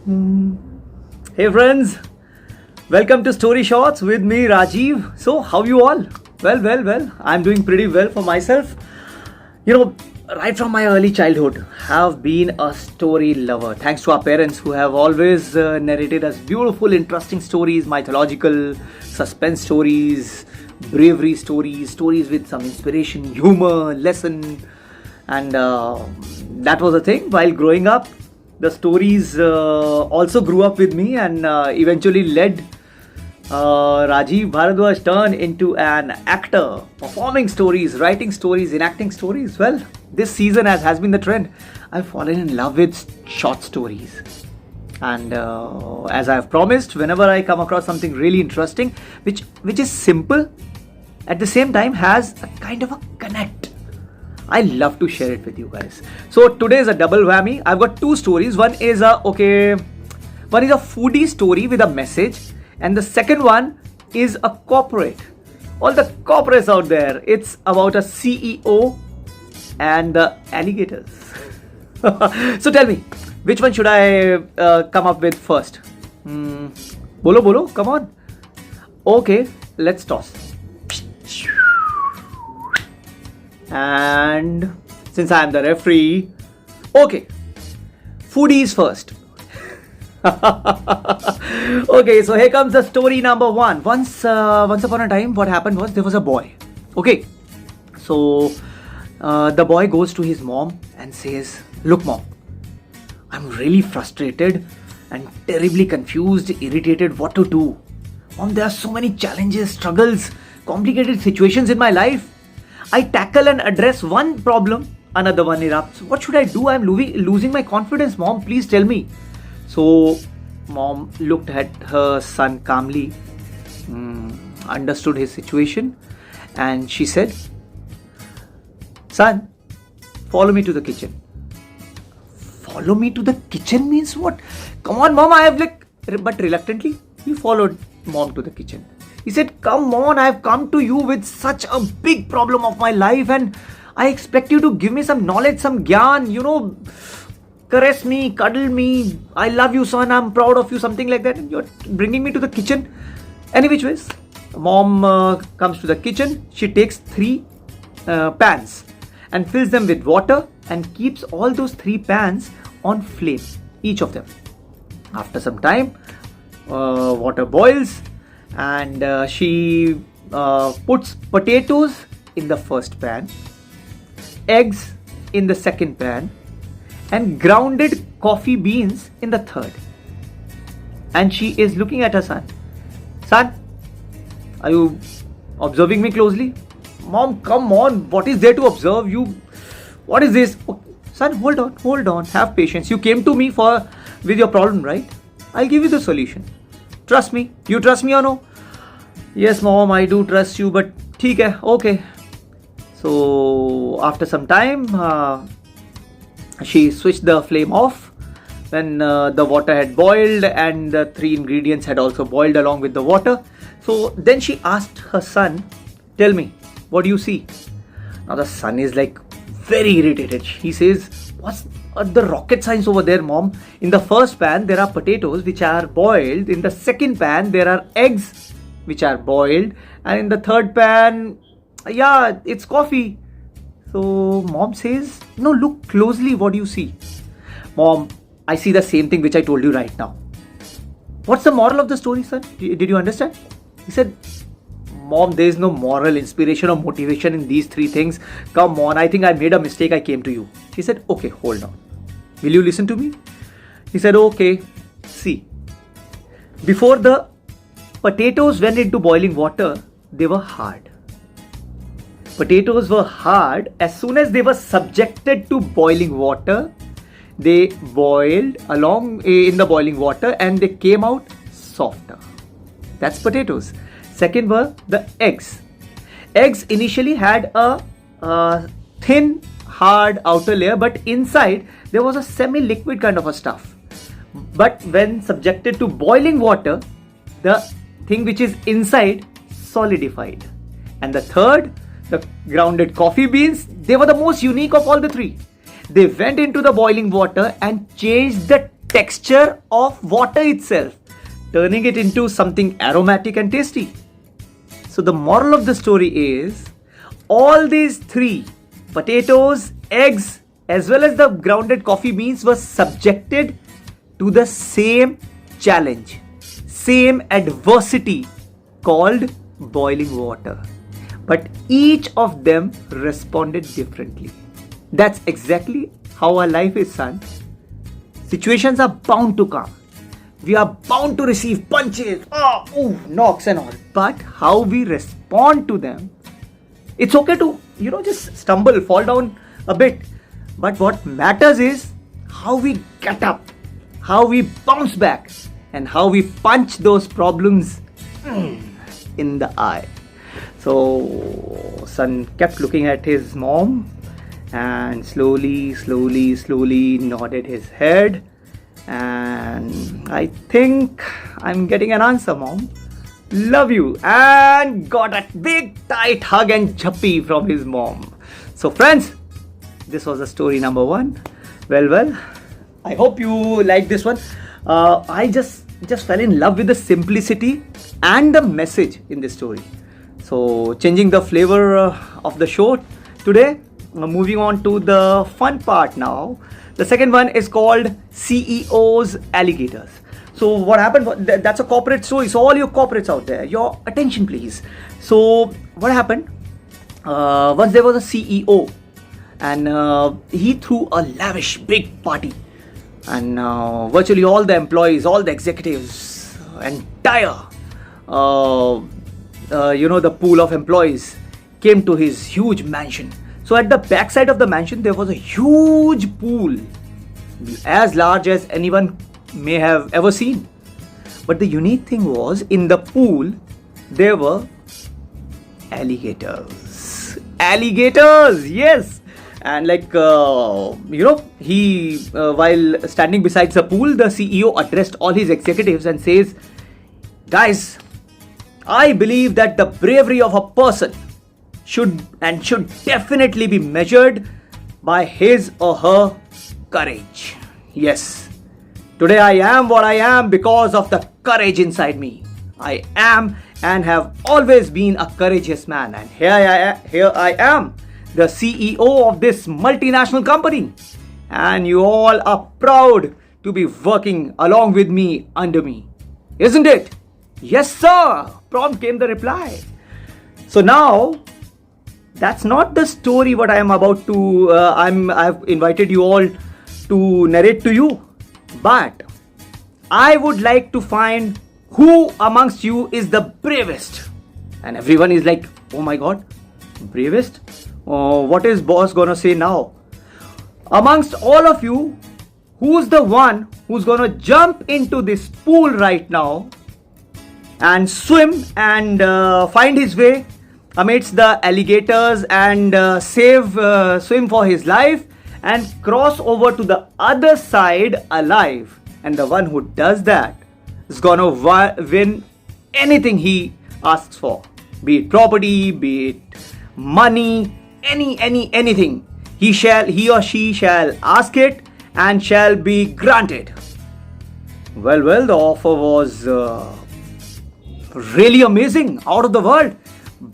Hmm. Hey friends, welcome to Story Shots with me Rajiv. So how you all? Well. I'm doing pretty well for myself. Right from my early childhood, have been a story lover. Thanks to our parents who have always narrated us beautiful, interesting stories, mythological, suspense stories, bravery stories, stories with some inspiration, humor, lesson, and that was a thing. While growing up, the stories also grew up with me and eventually led Rajiv Bharadwaj turned into an actor, performing stories, writing stories, enacting stories. Well, this season, as has been the trend, I've fallen in love with short stories. And as I've promised, whenever I come across something really interesting, which is simple, at the same time has a kind of a connect, I love to share it with you guys. So today is a double whammy. I've got two stories. One is a foodie story with a message, and the second one is a corporate. All the corporates out there. It's about a CEO and the alligators. So tell me, which one should I come up with first? Bolo, come on. Okay, let's toss. And since I am the referee, okay, foodies first. Okay, so here comes the story number one. Once upon a time, what happened was there was a boy. Okay, so the boy goes to his mom and says, "Look, mom, I'm really frustrated and terribly confused, irritated. What to do? Mom, there are so many challenges, struggles, complicated situations in my life. I tackle and address one problem, another one erupts. What should I do? I'm losing my confidence, mom. Please tell me." So, mom looked at her son calmly, understood his situation, and she said, "Son, follow me to the kitchen." Follow me to the kitchen means what? Come on, mom, but reluctantly, he followed mom to the kitchen. He said, "Come on, I have come to you with such a big problem of my life and I expect you to give me some knowledge, some gyan, caress me, cuddle me. I love you, son, I'm proud of you," something like that. And you're bringing me to the kitchen. Any which ways, mom comes to the kitchen. She takes three pans and fills them with water and keeps all those three pans on flame, each of them. After some time, water boils, and she puts potatoes in the first pan, eggs in the second pan, and grounded coffee beans in the third. And she is looking at her son. "Son, are you observing me closely?" "Mom, come on, what is there to observe? What is this?" "Oh, son, hold on, have patience. You came to me with your problem, right? I'll give you the solution. Trust me. You trust me or no?" "Yes, mom, I do trust you, but theek hai, okay." So after some time, she switched the flame off when the water had boiled and the three ingredients had also boiled along with the water. So then she asked her son, "Tell me, what do you see?" Now the son is like very irritated. He says, "What's the rocket science over there, mom? In the first pan, there are potatoes which are boiled. In the second pan, there are eggs which are boiled. And in the third pan, yeah, it's coffee." So mom says, "No, look closely. What do you see?" "Mom, I see the same thing which I told you right now." "What's the moral of the story, son? Did you understand?" He said, "Mom, there is no moral, inspiration or motivation in these three things. Come on, I think I made a mistake. I came to you." She said, "Okay, hold on. Will you listen to me?" He said, "Okay, see. Before the potatoes went into boiling water, they were hard. Potatoes were hard. As soon as they were subjected to boiling water, they boiled along in the boiling water and they came out softer. That's potatoes. Second were the eggs. Eggs initially had a thin, hard outer layer, but inside there was a semi-liquid kind of a stuff. But when subjected to boiling water, the thing which is inside solidified. And the third, the grounded coffee beans, they were the most unique of all the three. They went into the boiling water and changed the texture of water itself, turning it into something aromatic and tasty. So the moral of the story is all these three, potatoes, eggs, as well as the grounded coffee beans, were subjected to the same challenge, same adversity called boiling water. But each of them responded differently. That's exactly how our life is, son. Situations are bound to come. We are bound to receive punches, knocks and all. But how we respond to them, it's okay to, just stumble, fall down a bit. But what matters is how we get up, how we bounce back, and how we punch those problems in the eye. So, son kept looking at his mom and slowly nodded his head. And I think I'm getting an answer, Mom. Love you. And got a big tight hug and chappi from his mom. So friends, this was the story number 1. Well, I hope you like this one. I just fell in love with the simplicity and the message in this story. So changing the flavor of the show today, moving on to the fun part now. The second one is called CEO's Alligators. So what happened, that's a corporate story. So all your corporates out there, your attention please. So what happened, once there was a CEO and he threw a lavish big party, and virtually all the employees, all the executives, entire the pool of employees came to his huge mansion. So at the backside of the mansion there was a huge pool, as large as anyone may have ever seen. But the unique thing was, in the pool there were alligators, yes. And he while standing beside the pool, the CEO addressed all his executives and says, guys, I believe that the bravery of a person should definitely be measured by his or her courage. Yes, today I am what I am because of the courage inside me. I am and have always been a courageous man, and here I am, the CEO of this multinational company, and you all are proud to be working along with me, under me, isn't it? Yes sir, prompt came the reply. So now, that's not the story what I am about to I've invited you all to narrate to you, but I would like to find who amongst you is the bravest. And everyone is like, oh my god, bravest? What is boss gonna say now? Amongst all of you, who's the one who's gonna jump into this pool right now and swim and find his way amidst the alligators and swim for his life and cross over to the other side alive? And the one who does that is gonna win anything he asks for, be it property, be it money, anything. He or she shall ask it and shall be granted. Well, the offer was really amazing, out of the world.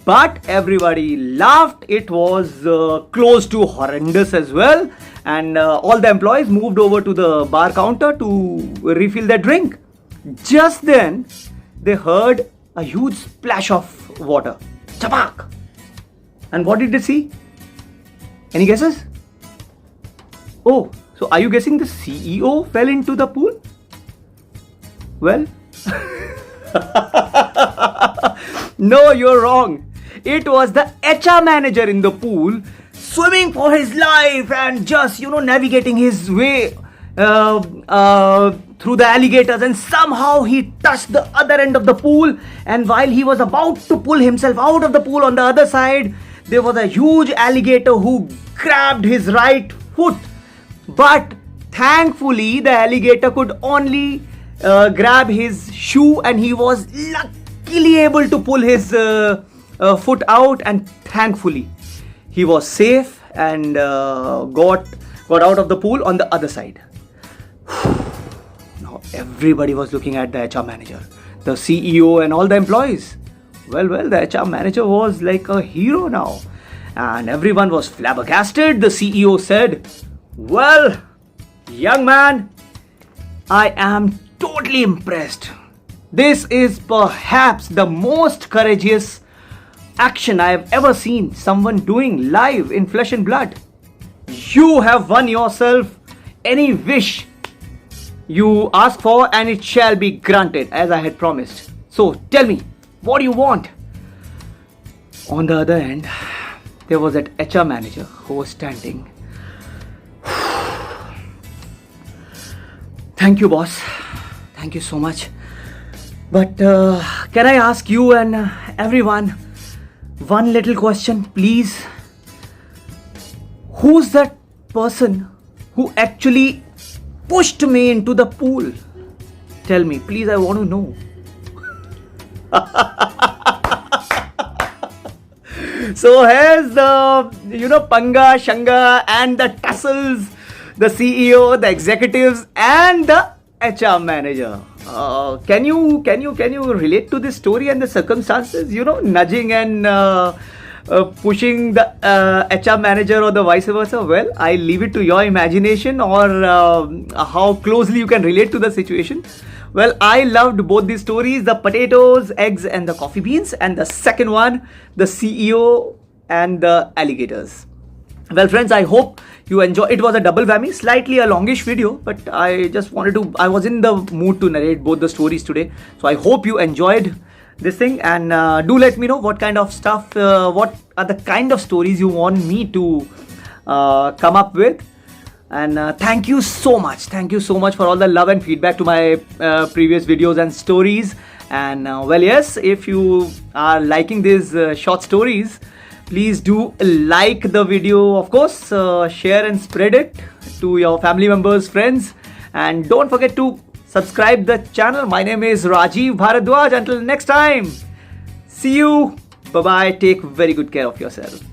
But everybody laughed. It was close to horrendous as well. And all the employees moved over to the bar counter to refill their drink. Just then, they heard a huge splash of water. Chapak! And what did they see? Any guesses? Oh, so are you guessing the CEO fell into the pool? Well, no, you're wrong. It was the HR manager in the pool, swimming for his life and just, navigating his way through the alligators, and somehow he touched the other end of the pool, and while he was about to pull himself out of the pool on the other side, there was a huge alligator who grabbed his right foot. But thankfully the alligator could only grab his shoe, and he was luckily able to pull his foot out, and thankfully he was safe and got out of the pool on the other side. Everybody was looking at the HR manager, the CEO, and all the employees. Well, the HR manager was like a hero now, and everyone was flabbergasted. The CEO said, "Well, young man, I am totally impressed. This is perhaps the most courageous action I have ever seen someone doing live in flesh and blood. You have won yourself any wish you ask for, and it shall be granted as I had promised. So tell me, what do you want?" On the other end, there was that HR manager who was standing. "Thank you, boss. Thank you so much. But can I ask you and everyone one little question, please? Who's that person who actually pushed me into the pool? Tell me, please, I want to know." So here's the, Panga, Shanga, and the tussles, the CEO, the executives, and the HR manager. Can you relate to this story and the circumstances? Nudging and pushing the HR manager or the vice versa. Well, I leave it to your imagination or how closely you can relate to the situation. Well, I loved both these stories, the potatoes, eggs, and the coffee beans, and the second one, the CEO and the alligators. Well, friends, I hope you enjoy. It was a double whammy, slightly a longish video, but I was in the mood to narrate both the stories today. So I hope you enjoyed this thing, and do let me know what kind of stuff, what are the kind of stories you want me to come up with. And thank you so much for all the love and feedback to my previous videos and stories. And well, yes, if you are liking these short stories, please do like the video, of course, share and spread it to your family members, friends, and don't forget to subscribe the channel. My name is Rajiv Bharadwaj. Until next time, see you. Bye bye. Take very good care of yourself.